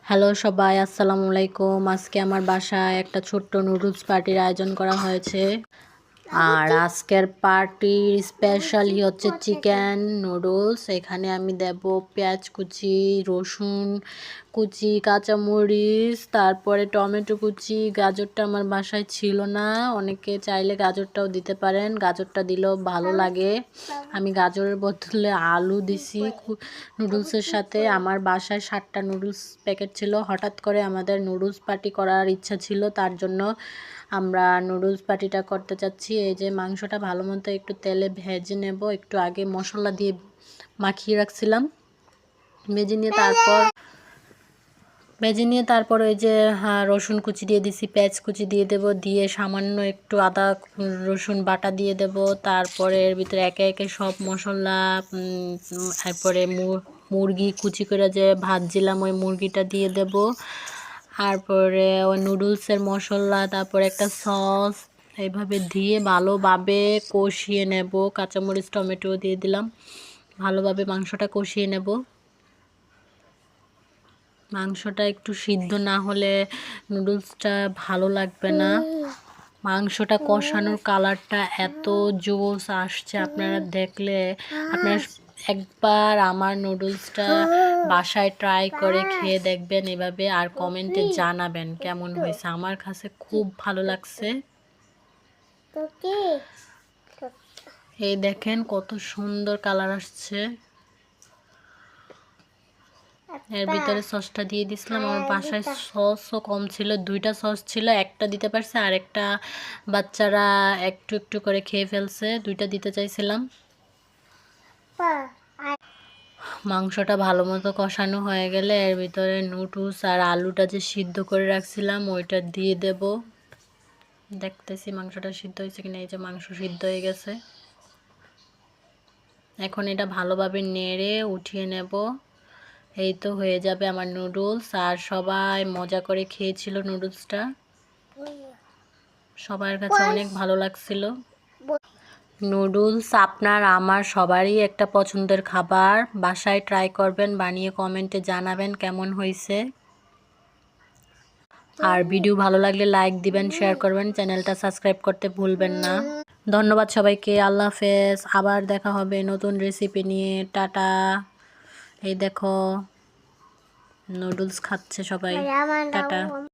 Hello সবাই, আসসালামু আলাইকুম। আজকে আমার বাসায় একটা ছোট্ট নুডলস পার্টির আয়োজন করা হয়েছে। আর আজকের পার্টির স্পেশালি হচ্ছে চিকেন নুডলস। এখানে আমি দেব পেঁয়াজ কুচি, রসুন কুচি, কাঁচামরিচ, তারপরে টমেটো কুচি। গাজরটা আমার বাসায় ছিল না, অনেকে চাইলে গাজরটাও দিতে পারেন, গাজরটা দিলেও ভালো লাগে। আমি গাজরের বদলে আলু দিছি নুডলসের সাথে। আমার বাসায় 7টা নুডলস প্যাকেট ছিল। হঠাৎ করে আমাদের নুডলস পার্টি করার ইচ্ছা ছিল, তার জন্য আমরা নুডলস পার্টিটা করতে চাচ্ছি। এই যে মাংসটা ভালো মতো একটু তেলে ভেজে নেব। একটু আগে মশলা দিয়ে মাখিয়ে রাখছিলাম। ভেজে নিয়ে তারপর ওই যে রসুন কুচি দিয়ে দিছি, পেঁয়াজ কুচি দিয়ে দেব, দিয়ে সামান্য একটু আদা রসুন বাটা দিয়ে দেব। তারপরে এর ভিতরে একে একে সব মশলা, তারপরে মুরগি কুচি করে যে ভাজছিলাম ওই মুরগিটা দিয়ে দেব। তারপরে ওই নুডলসের মশলা, তারপরে একটা সস, এইভাবে দিয়ে ভালোভাবে কষিয়ে নেব। কাঁচামরিচ টমেটো দিয়ে দিলাম, ভালোভাবে মাংসটা কষিয়ে নেব। মাংসটা একটু সিদ্ধ না হলে নুডলসটা ভালো লাগবে না। মাংসটা কষানোর কালারটা এত জোস আসছে, আপনারা দেখলে আপনারা একবার আমার নুডলসটা বাসায় ট্রাই করে খেয়ে দেখবেন এভাবে, আর কমেন্টে জানাবেন কেমন হয়েছে। আমার কাছে খুব ভালো লাগছে। এই দেখেন কত সুন্দর কালার আসছে। এর ভিতরে সসটা দিয়ে দিছিলাম। আমার বাসায় সসও কম ছিল, 2টা সস ছিল, একটা দিতে পারছে, আর একটা বাচ্চারা একটু একটু করে খেয়ে ফেলছে। 2টা দিতে চাইছিলাম। মাংসটা ভালো মতো কষানো হয়ে গেলে এর ভিতরে নুডলস আর আলুটা যে সিদ্ধ করে রাখছিলাম ওইটা দিয়ে দেব। দেখতেছি মাংসটা সিদ্ধ হয়েছে কিনা। এই যে মাংস সিদ্ধ হয়ে গেছে। এখন এটা ভালোভাবে নেড়ে উঠিয়ে নেব। এই তো হয়ে যাবে আমার নুডলস। আর সবাই মজা করে খেয়েছিল নুডলসটা, সবার কাছে অনেক ভালো লাগছিল। নুডলস আপনার আমার সবারই একটা পছন্দের খাবার। বাসায় ট্রাই করবেন, বানিয়ে কমেন্টে জানাবেন কেমন হয়েছে। আর ভিডিও ভালো লাগলে লাইক দিবেন, শেয়ার করবেন, চ্যানেলটা সাবস্ক্রাইব করতে ভুলবেন না। ধন্যবাদ সবাইকে। আল্লাহ হাফেজ। আবার দেখা হবে নতুন রেসিপি নিয়ে। টাটা। এই দেখো নুডলস খাচ্ছে সবাই। টাটা।